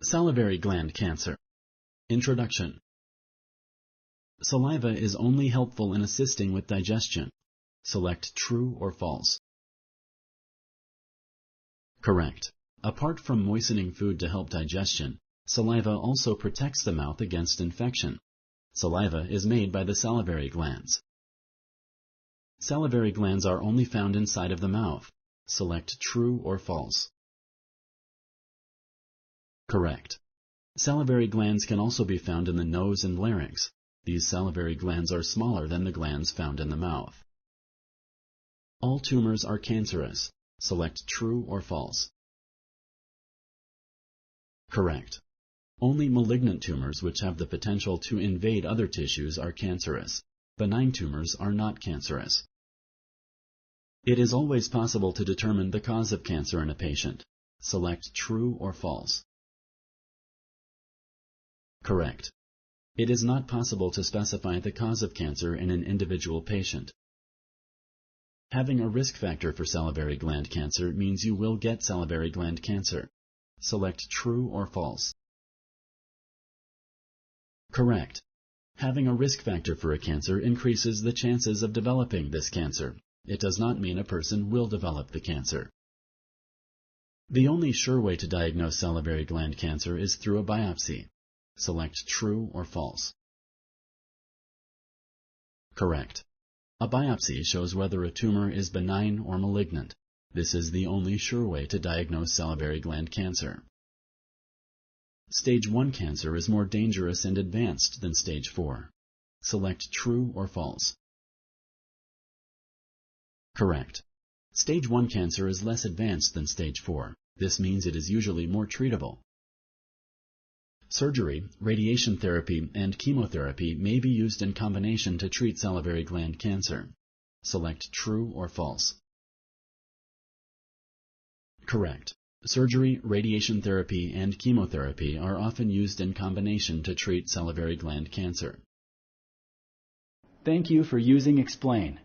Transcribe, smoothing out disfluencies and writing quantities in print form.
Salivary gland cancer. Introduction. Saliva is only helpful in assisting with digestion. Select true or false. Correct. Apart from moistening food to help digestion, saliva also protects the mouth against infection. Saliva is made by the salivary glands. Salivary glands are only found inside of the mouth. Select true or false. Correct. Salivary glands can also be found in the nose and larynx. These salivary glands are smaller than the glands found in the mouth. All tumors are cancerous. Select true or false. Correct. Only malignant tumors which have the potential to invade other tissues are cancerous. Benign tumors are not cancerous. It is always possible to determine the cause of cancer in a patient. Select true or false. Correct. It is not possible to specify the cause of cancer in an individual patient. Having a risk factor for salivary gland cancer means you will get salivary gland cancer. Select true or false. Correct. Having a risk factor for a cancer increases the chances of developing this cancer. It does not mean a person will develop the cancer. The only sure way to diagnose salivary gland cancer is through a biopsy. Select true or false. Correct. A biopsy shows whether a tumor is benign or malignant. This is the only sure way to diagnose salivary gland cancer. Stage 1 cancer is more dangerous and advanced than Stage 4. Select true or false. Correct. Stage 1 cancer is less advanced than Stage 4. This means it is usually more treatable. Surgery, radiation therapy, and chemotherapy may be used in combination to treat salivary gland cancer. Select true or false. Correct. Surgery, radiation therapy, and chemotherapy are often used in combination to treat salivary gland cancer. Thank you for using Explain.